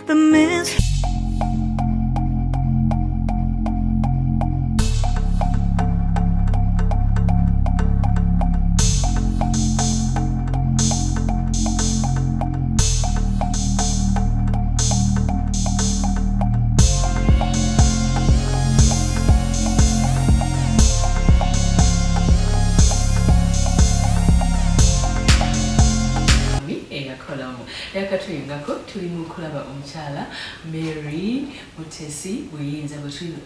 the mist. Yakatuyingako tuli mu kulaba omukyala Mary Mutesi Buyinza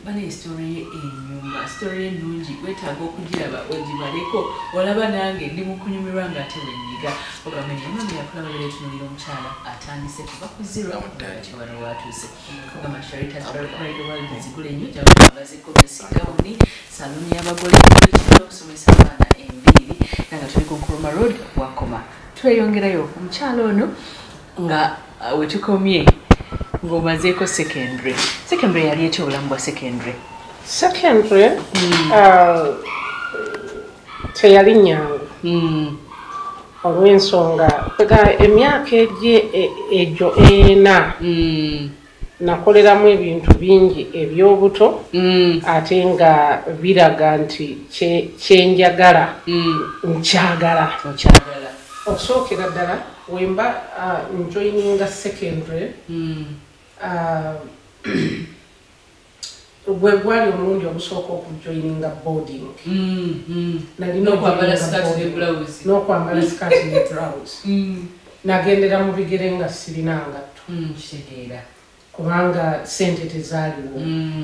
bane story enyuma story ennungi wetaaga okugiraba ogibaleko olaba nange ndi mu kunyumirwa nga ate wenyiga ogamanya mami yakulaba beretunulira omukyala atandise kuva ku zero ati wano watuuse kugamba Charitas Pride World zigula ennyo gyaba zikobesiggawuni saluni y'abagole ekiro okusomesa abaana enviiri nga tuli ku Nkrumah Road Wakoma tweyongerayo omukyala ono nga wetukomye ng'omazeeko secondary yali etya obulamu bwa secondary teyali nyangu olw'ensonga emyaka egyo ena nakoleramu ebintu bingi eby'obuto ate nga biraga nti kyenjagala nkyagala okusookera ddala wemba njoyininga secondary gwe gwali omulundi ogusooka okujoyininga boarding n'okwambala sikaati ne blouse nagendera mu bigere nga sirina ngatto kubanga sente tezaaliwo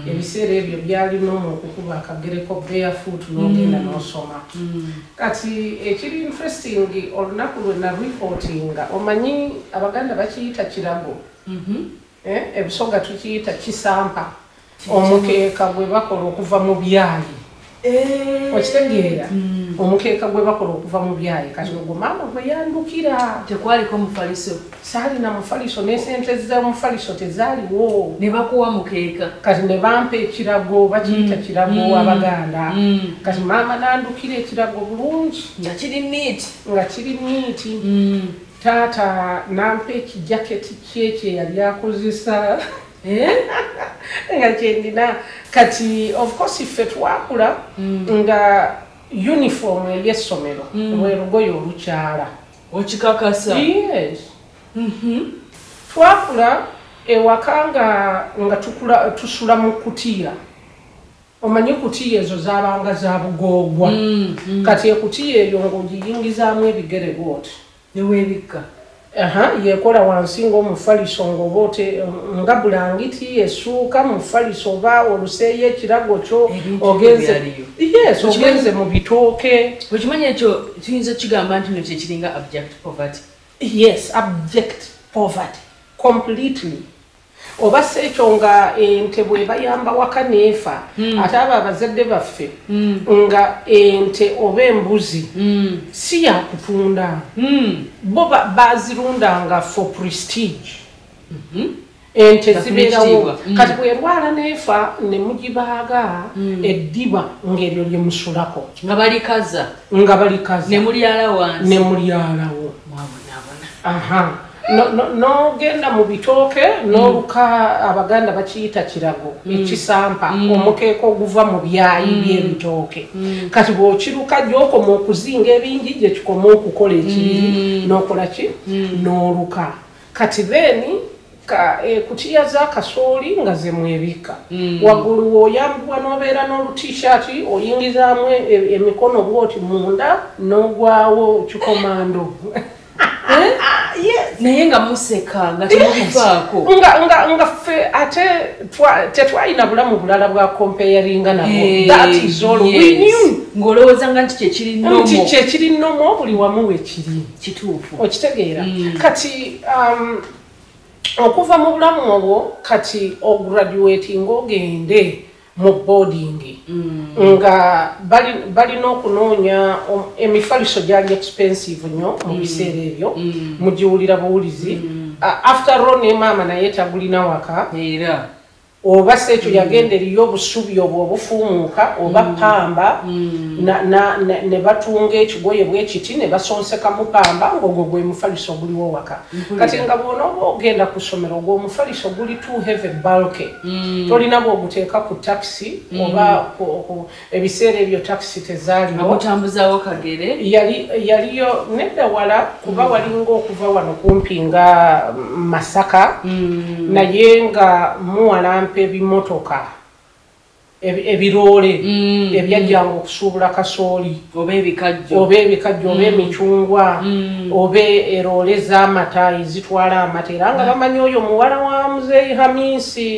ebiseera ebyo byalinamu okukuba akagereko barefoot n'ogenda n'osoma kati ekiri interesting olunaku lwe nareportinga omanyi abaganda bakiyita kirago ebisoga tukiyita kisampa omukeeka gwe bakola okuva mu byayi okitegeera omukeeka gwe bakola okuva mu byayi kati ogwo maama gwe yandukira tekwaliko mufaliso saalina mufaliso n'esente z'omufaliso tezaaliwo ne bakuwa mukeeka kati ne bampa ekirago bakiyita kirago abaganda kati maama nandukira ekirago bulungi nga kiri niiti taata nampa ekijaketi kyekye yali akozesa nga kyendina kati of course iffe twakula nga uniform ey'essomero lwe lugoye olukyala okikakasa yes twakula ewaka nga tusula mu kutiya omanyi kutiya ezo zabanga za bugoogwa kati ekutiya eyo ng'ogiyingizaamu ebigere bwoti neweebikka yekola wansi ng'omufaliso ng'obote nga bulangiti essuuka mufaliso oba oluseeyo ekirago kyo ogenze mu bitooke okimanyi ekyo tuyinza kigamba nti no kyekiringa abject poverty yes abject poverty completely oba sekyo nga ente bwe bayamba waka neefa ate abo abazadde baffe nga ente oba embuzi si yakutunda bo bazirundanga for prestige ente zibeerawo kati bwerwala neefa ne mugibaaga eddiba ng'eryo lye musulako nga balikaza ne mulyalawo n'ogenda mu bitooke n'oluka abaganda bakiyita kirago ekisampa omukeeka oguva mu byayi by'ebitooke kati bw'okiruka gy'okoma okuzinga ebingi gye kikoma okukola ekiriri n'okola ki n'oluka kati then ekutiya za kasooli nga ze mwebika waggulu w'oyambibwa n'obeera n'olutishaati oyingizaamu emikono bw'oti munda n'ogwawo kikomando naye nga museka nga temubivaako nga ffe ate tetwalina bulamu bulala bwa comparinga nabo that is all we knew ng'olowooza nga nti kyekiri nnomo buli wamu wekiri kituufu okitegeera kati okuva mu bulamu obwo kati ograduating ogende mu boarding nga balina okunoonya emifaliso gyali expensive nnyo mu biseera ebyo mugiwulira buwulizi after all ne maama naye tagulina waka oba sekyo yagenderiyo obusubi obwo obufuumuuka oba pamba ne batunga ekigoye bwekiti ne basonsekamu pamba ng'ogwo gwe mufaliso oguliwo waka kati nga bw'onooba ogenda ku ssomero ogw'omufaliso guli too heavy bulky tolina bw'oguteeka ku takisi oba ebiseera ebyo takisi tezaaliwo amutambuzawo kagere yaliyo nedda wala kuba walinga okuva wano kumpi nga Masaka naye nga muwalampa ebimotoka ebiroole ebyajjanga okusuubula kasooli oba ebikajjo oba emicungwa oba eroole z'amata ezitwala amata era nga bamanyi oyo muwala wa muzeeyi Hamisi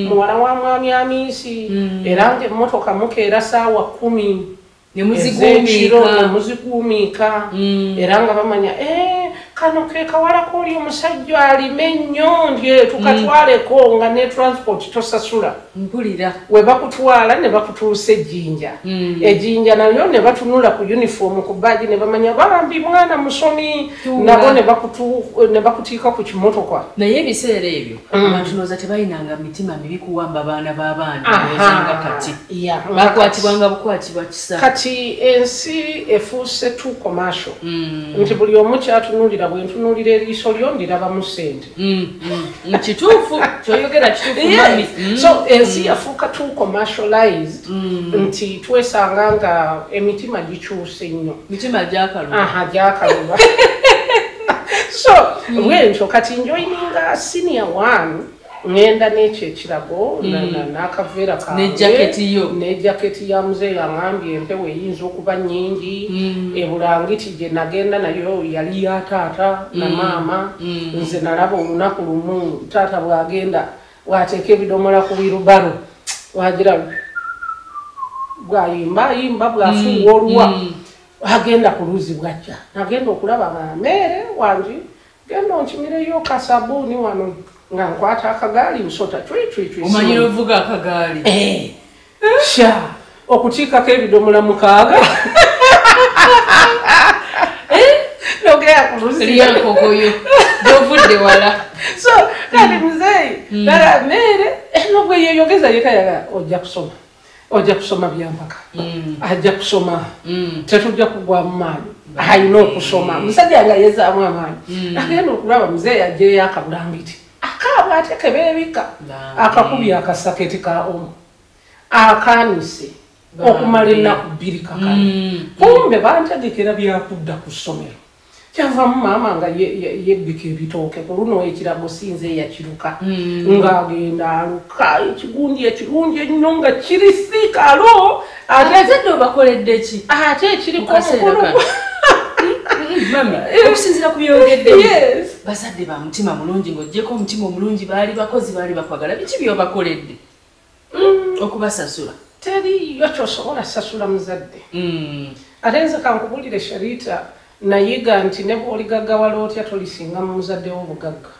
muwala wa mwami Hamisi era nga emmotoka mukeera ssaawa 10 nemuziguumiika era nga bamanya kano ke kawala kooli omusajja alime ennyo ndye tukatwaleko nga ne transport tosasula mpulira we bakutwala ne bakutuusa ejjinja ejjinja nalyo ne batunula ku uniform ku baaji ne bamanya bambi mwana musomi nabo ne bakutiika ku kimotoka naye ebiseera ebyo abantu nooza tebayinanga mitima mibi kuwamba baana b'abaana ozanga kati bakwatibwanga bukwatibwa kisa kati ensi efuuse tu commercial nti buli omu kyatunulira bwe ntunuulira eriiso lyo ndirabamu ssente kituufu kyoyogera kituufu mami so ensi yafuuka tu commercialized nti twesanga nga emitima gikyuse nnyo mitima gyakaluba gyakaluba so bwentyo kati njoyininga senior 1 ngenda n'ekyo ekirago n'akaveera kange n'ejaketi ya muzeeyi aŋambye empewo eyinza okuba nnyingi ebulangiti gye nagenda nayo yali ya taata na maama nze nalaba olunaku lumu taata bw'agenda bw'ateeka ebidomola ku birubalo wagira bw'ayimbayimba bw'afuuwa oluwa agenda ku luuzi bwajja nagenda okulaba Meere wangi genda onkimireyo kasabuuni wano nga nkwata akagaali nsota omanyira ovuga akagaali sha okutiikako ebidomola 6 nogera ku luuzi lyankogoyo gyovudde wala so kati muzeeyi dala Meere nobwe yeyogeza yekayaga ojja kusoma byampaka ajja kusoma tetujja kugwa mu maanyi alina okusoma musajja nga yezaamu amaanyi agenda okulaba muzeeyi ajjeyo akabulangiti akaaba ate kebeebika akakubya akasaketi ka omu akaanise okumala ennaku 2 kakale kumbe bantegekera byakudda ku ssomero kyavamu maama nga yebbika ebitooke ku luno ekirago sinze yakiruka ng'agenda aluka ekigundi ekirungi ennyo nga kirisiika alo abazadde obakoledde ki ate ekiriko omukulu mami okusinziira ku byogedde bazadde ba mutima mulungi ng'oggyeko omutima omulungi baali bakozi baali bakwagala biki byobakoledde okubasasula teriyo kyosobola sasula muzadde ate nze kankubulire Sharita nayiga nti ne bw'oligaggawala otya tolisinga mu muzadde w'obugagga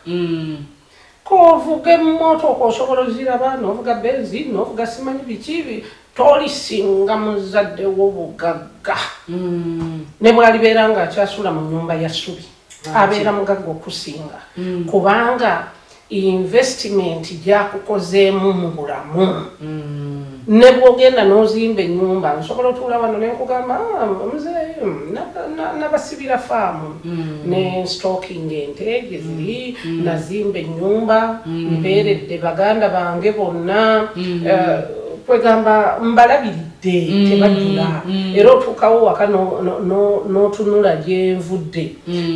kovuga emmotoka osobola oziraba n'ovuga benzi n'ovuga simanyi biki tolisinga muzadde w'obugagga ne bw'alibeera ng'akyasula mu nnyumba ya ssubi abeera mugagga okusinga kubanga investment gyakukozeemu mu bulamu ne bw'ogenda n'ozimba ennyumba nsobola otuula wano ne nkugamba muzeeyi nabasibira faamu ne stocking ente gye ziri nazimba ennyumba mbeeredde baganda bange bonna kwegamba mbalabiridde tebajjula era otuukawo waka n'otunula gye nvudde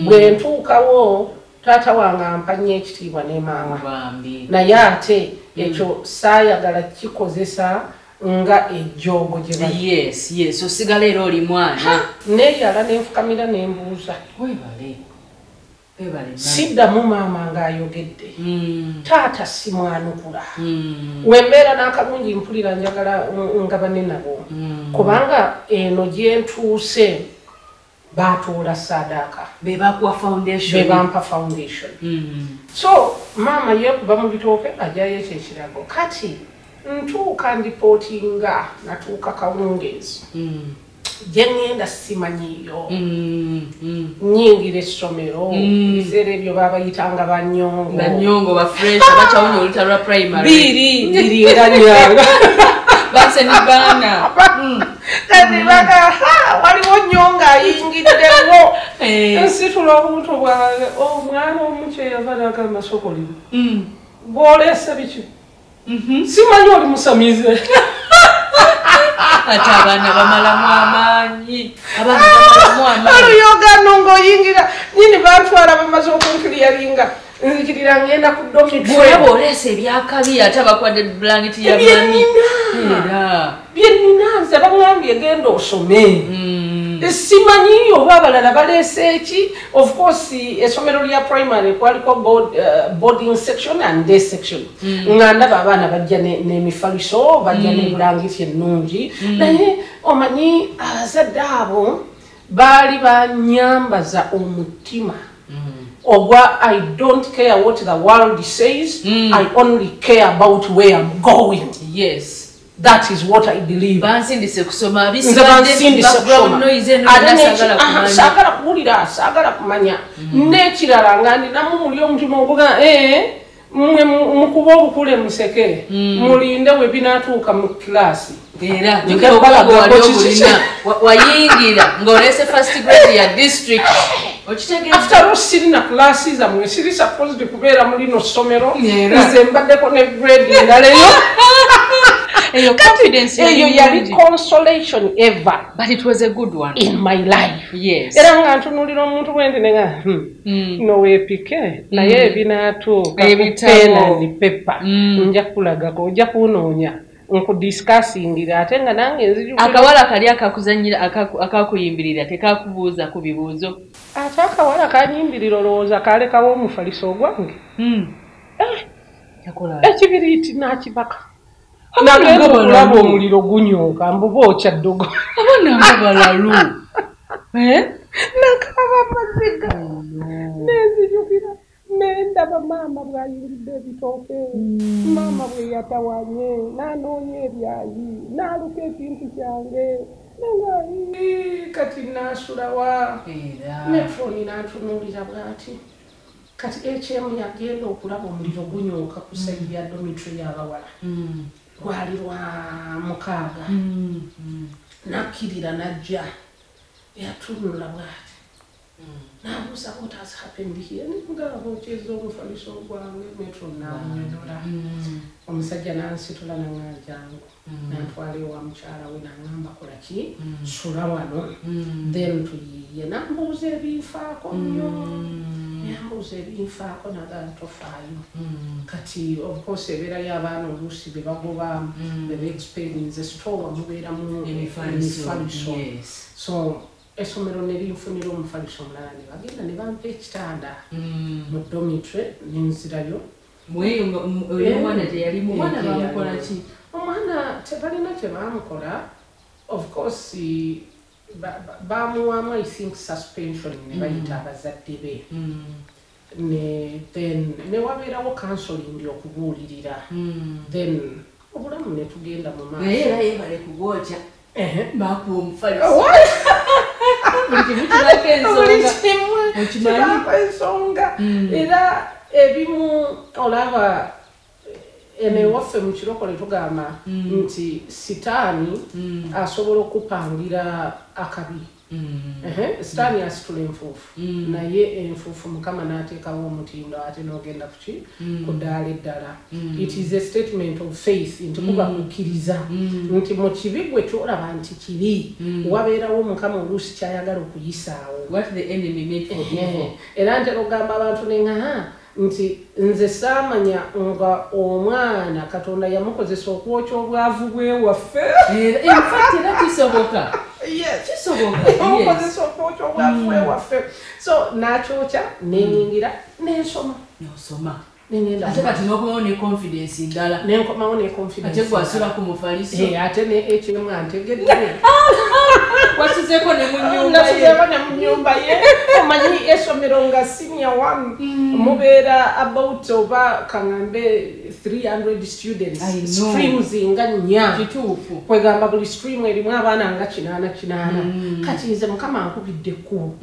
bwe ntuukawo taata wange ampanya ekitiibwa ne maama naye ate ekyo saayagala kikozesa nga ejjoogo gye bali osigala era oli mwana neeyala nenfukamira nembuuza siddamu maama ng'ayogedde taata simwanukula wembeera n'akalungi mpulira njagala ngabane nabo kubanga eno gye ntuuse baatuula saadaaka bebampa foundation so maama yeekuba mu bitooke ajjayo ekyo ekirago kati ntuuka ndipootinga natuuka kawungeezi jengenda simanyiyo nyingira essomero biseera ebyo babayitanga banyongo ba fresh abachawunyo olutalo primary biri nganyanga base ni bana kati baka waliwo nyonga ayingiddewo nsitula obuntu bwange omwana omuce yavanaga amasokolimu bwolese biki simanyi oli musamize ate abaana bamalamu amaanyi oluyogano ng'oyingira nyini bantwala bamaze okunkiriyalinga nzikirira ngenda ku domitbwolaba oleesa ebyakabi ate abakwadde bulangiti ya mani byenina nze baŋambye genda osome simanyi oba abalala baleese eki of course essomero lya primary kwaliko boarding section and day section nga ndaba abaana bajja n'emifaliso bajja n'ebulangiti ennungi naye omanyi abazadde abo baali banyambaza omutima ogwa I don't care what the world says I only care about where I'm going. Yes, that is what I believe. Bansindise kusoma sagala kuwulira sagala kumanya n'ekirala nga ndinamu muli omutima oguga mmwe mukuba obukule museke mulinde we binaatuuka mu kilasi era wayingira ng'olese first grade ya district after all sirina classes amwe siri supposed kubeera muri no ssomero nze mbaddeko ne grade endaleyo confidence eyo yali consolation ever, but it was a good one in my life. Yes, era nga ntunulira omuntu wende nenga nowepike naye ebinaatuuka pena ni pepa nja kulagako ojja kunoonya nkudiscussingira ate nga nange nzijukira akawala kali akakuzanyira akakuyimbirira tekakubuuza ku bibuuzo ate akawala kanyimbirira olowooza kalekawo omufaliso ogwange ekibiriiti nakibaka nagenda okulaba omuliro gunyooka mbubookya ddogo abana balalu nakaba maziga nenzijukira nendaba maama bwayingidde ebitooke maama bwe yatawanye nanoonya ebyayi naluka ekintu kyange nenga kati nasulawa nefoni nantunuulira bwati kati HM yagenda okulaba omuliro gunyooka ku saidi ya domitry y'abawala gwali lwa 6 nakkirira najja yatunula bwati nabuuza what has happened here ningaba okyeza omufaliso gwange metro namunyonola omusajja nansitula naŋŋanjangu nantwala ewa mukyala we naŋŋamba kolaki sula wano then tuyiye nambuuza ebinfaako nnyo yambuuza ebinfaako naga tofaayo kati of course ebeera y'abaana oluusi be bagoba be experience store mubeeramu emifaliso so essomero nerinfunira omufaliso omulala ne bagenda ne bampa ekitanda mu domitry nenzirayo omwana teyalimu omwana bamukola ki omwana tebalina kye bamukola of course bamuwamu I think suspension ne bayita abazadde be then ne wabeerawo counseling okubuulirira then obulamu ne tugenda mu maaso naye era yebale kugwokya bakuwa omufaliso ensonga era ebimu olaba enewaffe mu kirokole tugamba nti sitaani asobola okupangira akabi sitaani asitula enfuufu naye enfuufu mukama n'ateekawo omutindo ate n'ogenda kuki ku ddaala eddala it is a statement of faith nti kuba kukkiriza nti mu kibi gwe kyolaba nti kibi wabeerawo mukama oluusi kyayagala okuyisaawo era ntera ogamba abantu nenga nti nze saamanya nga omwana Katonda yamukozesa okwokya obwavu bwewaffe era kisoboka omukozesa okwokya obwavu bwewaffe so nakyokya neningira nensoma ate kati n'okomawo ne confidence ndala nenkomawo ne confidence ate gwasula ku mufaliso ate ne HM antegedde wasuzeko ne mu nyumba ye omanyi esomero nga senior one mubeera about oba kangambe 300 students streams nga nnya kituufu kwegamba buli stream erimu abaana nga 8 kati nze mukama ankubidde ekkubo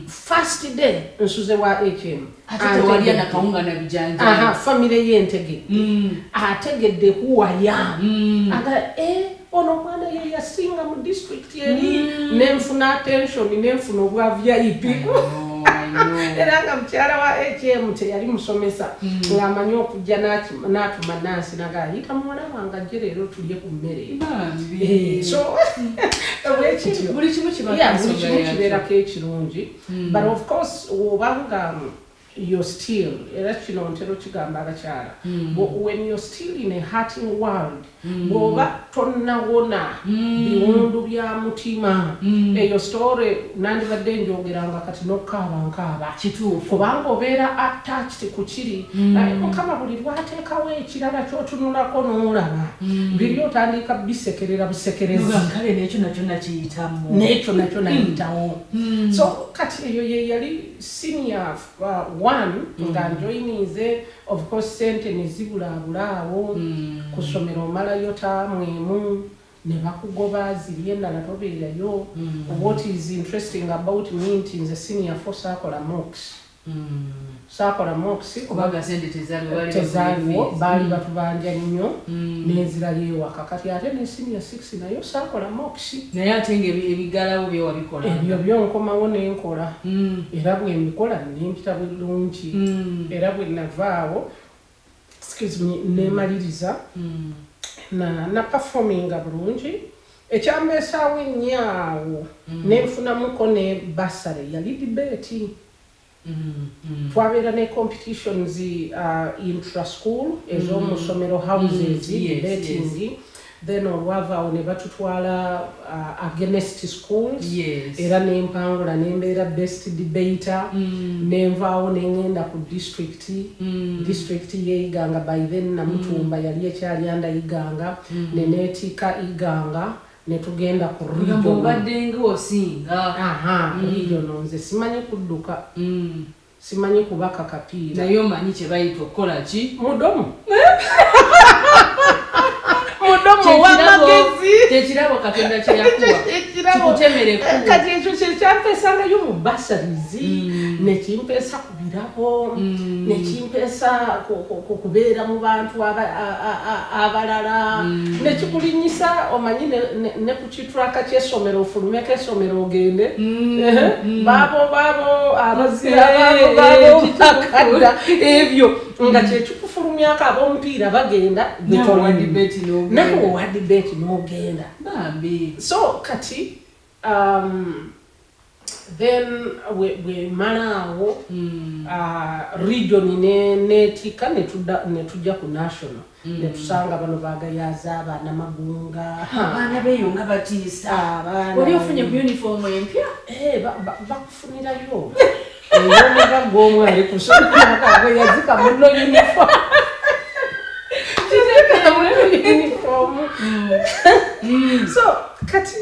first day nsuze wa HM ate tewali na kawunga na bijanja family yentegedde ategedde huwaya aga ono mwana ye yasinga mu district yeri nenfuna attention nenfuna obwa VIP era nga mukyala wa HM teyali musomesa ng'amanyi okujja n'atuma nansi nagayita mwana wange ajje leero tulye ku mmere so buli kimu kibeerako ekirungi but of course obanga you're still era kino ntero kigamba abakyala when you're still in a hurting world bw'oba tonnawona biwundu bya mutima eyo story nandibadde njogeranga kati n'okukaaba kituufu kubanga obeera attached ku kiri naye mukama buli lwateekawo ekirala ky'otunulako n'olaba biri otandika bisekerera busekerezi kale n'ekyo nakyo nakiyitamu n'ekyo nakyo nayitawo so kati eyo ye yali senior one nga njoyinize of course sente nezibulaabulaawo ku ssomero omalayo taamwemu ne bakugoba ziri endala tobeerayo what is interesting about me nti nze senior for saakola mox kubaga sente tezaaliwo baali batubanja nnyo n'enzirayo ewaka kati ate ne senior 6 nayo saakola mox naye ate nga ebigalawo byewabikola ebyo byonkomawo nenkola era bwe mbikola nempita bulungi era bwe navaawo nemaliriza na performinga bulungi ekyambeesaawo ennyaawo nenfunamuko ne basare yali debate twabeera ne competitions intra-school ez'omusomero houses debating then olwavaawo ne batutwala against schools era nempangula nembeera best debater nenvaawo nengenda ku district yeiganga by then Namutumba yali ekyali andayiganga neneetika iganga netugenda ku region nze simanyi kudduka simanyi kubaka kapiira naye omanyi kye bayita okukola ki mudomo wamagezi tekirabo katonda kyeyakuwa kikutemereku kati ekyo kyekyampesagayo mu basarizi nekimpeesa ku birabo nekimpeesa kubeera mu bantu abalala nekikulinyisa omanyi ne ku kitraka ky'essomero ofulumeko essomero ogende baabo abazira baabo bakadda ebyo nga kyekikufulumyako ab'omupiira bagenda nawe owa debate n'ogenda so kati then bwe malaawo region netika netujja ku national netusanga bano bagayaza abaana magunga abaana beeyo nga batiisa wali ofunye ku uniform empya bakufunirayo eyomuga gw'omwali kusomaawe yazika muno uniform so kati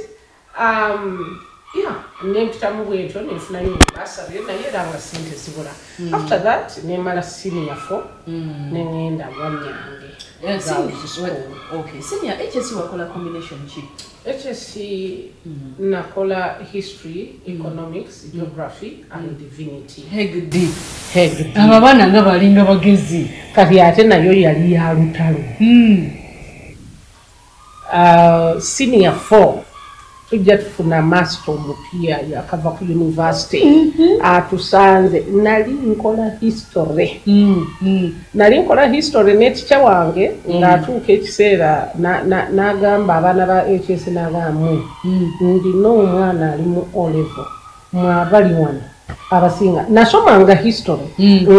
nempitamu bwetyo nenfunayo basare naye era nga sente zibula after that nemala senior 4 nengenda wanyange senior HSC wakola combination ki HSC nakola history economics geography and divinity hegdi aba baana nga balinga bagezi kati ate nayo yali ya lutalo senior 4 tujja tufuna master omupya yakava ku university atusanze nali nkola history netica wange ng'atuuka ekiseera n'agamba abaana ba HS n'agambwe ndina omwana ali mu O level mwabali wano abasinga nasomanga history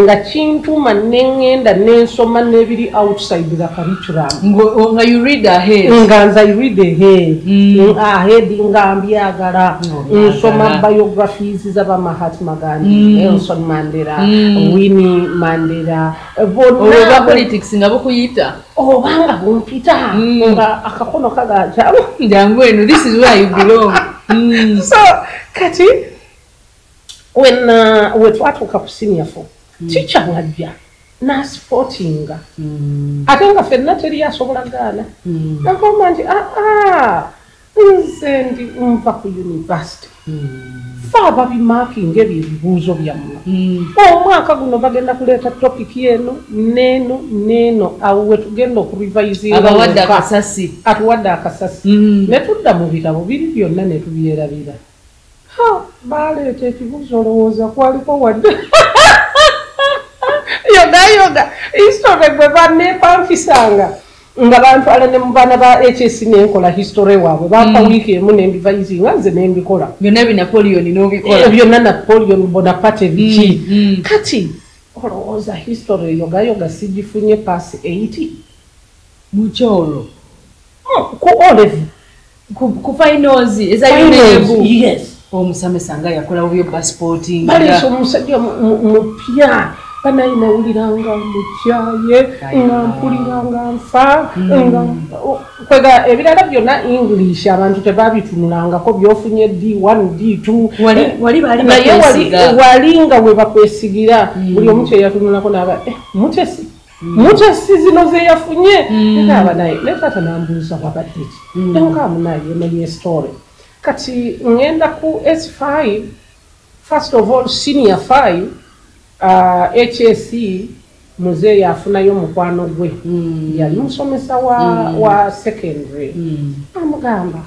nga kintuma nengenda nensoma nebiri outside the curriculum nga you read ahead nga nza I read ahead nga mbyagala nsoma biographies z'aba Mahatma Gandhi, Nelson Mandela, Winnie Mandela, bona politics nga bukuyita obanga bumpita nga akakono kagaja jangu eno this is where you belong. So kati when twatuuka ku senior 4 teacher wajja na sportinga ate nga fenna teri asobola gaana nakoma nti nze ndi nva ku university faba bimakinga ebibuuzo byammwe omwaka guno bagenda kuleeta topic eno neeno awo wetugenda okurevisinga atuwadde akasasi netudda mu bitabo biri byonna netubyerabira baleeta ekibuuzo olowooza kwaliko wadde yoga history gwe bannepankisanga nga bantwala ne mu baana ba HS nenkola history waabwe bampa wiiki emu nembivayizinga nze nembikola byonna binapoleon n'obikola byonna Napoleon Bonaparte biki kati olowooza history yoga sigifunye pass 80 mukyolo ku olevu ku finals ezayonebu yes omusamesa nga yakola byo passporting baleese omusajja mupya banayinawuliranga mukyaye nga mpuliranga nfa kwega ebirala byonna English abantu tebabitunulangako byofunye D1 D2 naye walinga we bakwesigira buli omu kyeyatunulako naba mutesi zino zeyafunye aba naye netaata nambuuza wabaddeki enkamunaye emenye story kati ngenda ku S5 first of all senior 5 HSC muze yafunayo mukwano gwe yali musomesa wa secondary amugamba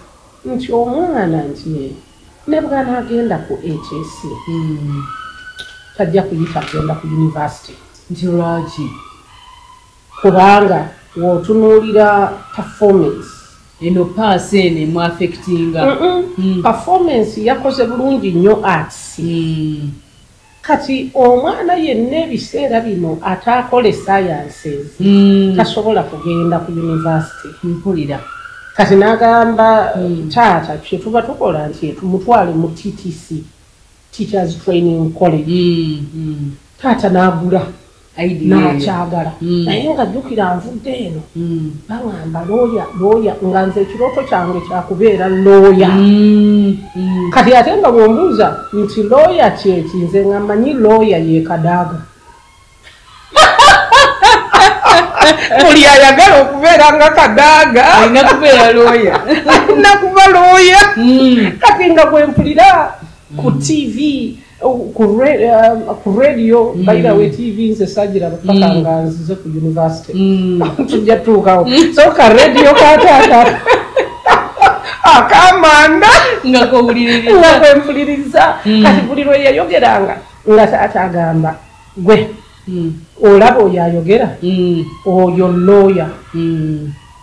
nti omwana nti ne bwana agenda ku HSC tajja kuyita agenda ku university nti lwaki kubanga wotunuulira performance eno pass ene mu affectinga performance yakoze bulungi nnyo arts kati omwana yenna ebiseera bino ataakole sciences tasobola kugenda ku university mpulira kati n'agamba taata kye tuba tukola nti tumutwale mu TTC Teachers Training College taata n'agula n'akyagala naye nga jjukira nvudde eno baŋŋamba looya nga nze ekirooto kyange kyakubeera looya kati ate nga bw'ombuuza nti looya kyeki nze nga mmanyi looya ye Kadaaga buli ayagala okubeera nga Kadaaga alina kubeera looya alina kuba looya kati nga bwempulira ku TV ku radio baira we TV nze sagira bakanga nzize ku university tujja tuukawo so ka radio katata akamanda nga kwempuliriza kati buli lwe yayogeranga nga taata agamba gwe olaba oyo ayogera oyo looya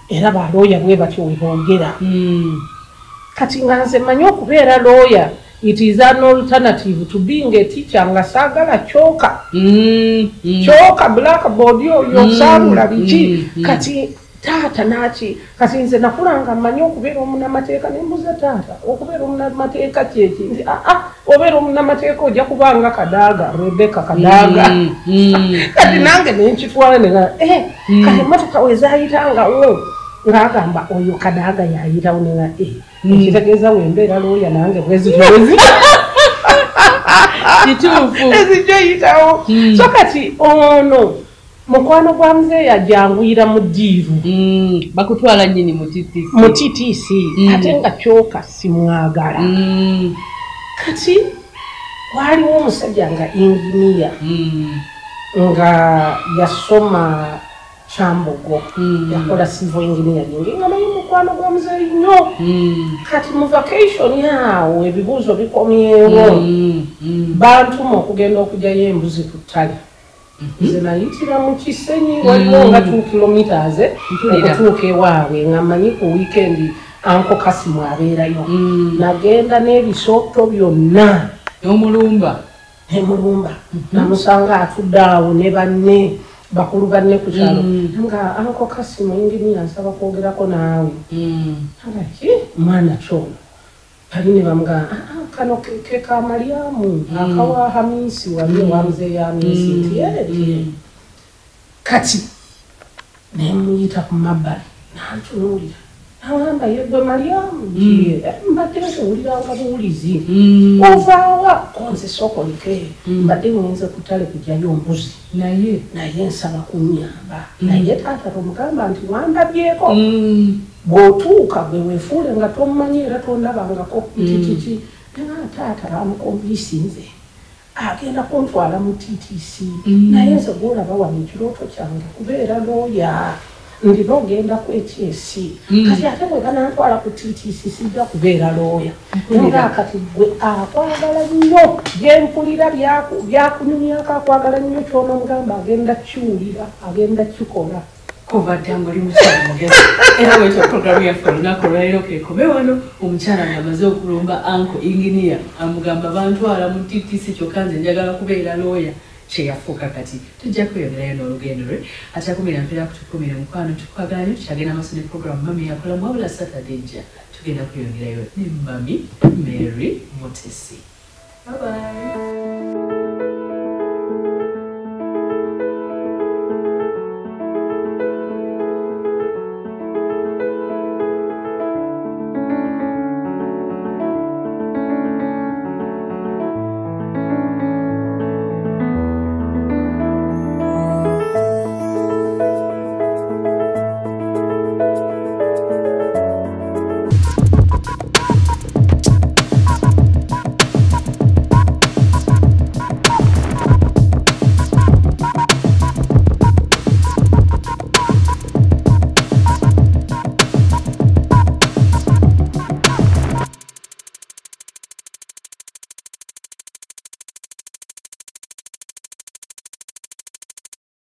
era balooya bwe batyo we boogera kati nga nze mmanyi okubeera looya it is an alternative to being a teacher nga saagala choka blackboard yo saabula biki kati taata naki kati nze nakulanga mmanyi okubeera omunamateeka nembuza taata okubeera omunamateeka kyeki nti obeera omunamateeka ojja kubanga Kadaaga Rebecca Kadaaga kati nange nenkitwala nenga kati emotoka wezayitangawo ng'agamba oyo Kadaaga yayitawo nenga ekitegeeza wembeera looya nange bwezitowezi kituufu ezijayitawo so kati ono mukwano gwa muzeeyi ajanguyira mu ddiiru bakutwala nnyini mu TTC ate nga kyoka simwagala kati waliwo omusajja nga inginiya nga yasoma Kyambogo yakola civil engineering nga naye mukwano gwa muzeeyi nnyo kati mu vacation yawo ebibuuzo bikomyewo bantuma okugenda okugyayo embuzi ku ttale nze nayitira mu Kisenyi waliwo nga 2 kilometers okutuuka ewaabwe nga mmanyi ku weekend Uncle Kasimu abeerayo nagenda n'ebisooto byonna n'omulumba nemulumba namusanga atudde awo ne banne bakulu banne ku kyalo nga Uncle Kasim engineer nsaba kwogerako naawe mwana kyono bali ne bamuga kano ke ka Mariamu akawa Hamisi wali wa mzee ya Hamisi kati nemuyita ku mabbali nantunuulira agamba yegwe Mariamu mbadde nkuwuliranga buwulizi ovaawa konze sokolike mbadde ngenze ku ttale kujjayo mbuzi naye nsaba kunnyamba naye taata tomugamba nti wandabyeko bw'otuuka gwe weefuule nga tommanyi era tondabangako kiki nga taata bamukombisinze agenda kuntwala mu TTC naye nze gwolaba wano ekirooto kyange kubeera looya ndina ogenda kwekyesi kati ate bwe banantwala ku TTC sijja kubeera looya nga kati gwe akwagala nnyo byempulira byakunyumyako akwagala nnyo kyonomugamba agenda kiwulira agenda kikola kuva ddango oli mukyala mugezi era wetwa programu yaffe olunaku olwaliro kekobe wano omukyala ng'amaze okulumba Uncle Engineer amugamba bantwala mu TTC kyokka nze njagala kubeera looya kyeyafuuka kati tujja kweyongerayo n'olugendo lwe atakumira mpeera kutukumira mukwano tukwagala nnyo tukyagenda maaso ne programu mami yakolamu wabula Saturday nja tugenda kweyongerayo ne mami Mary Mutesi. Bye bye.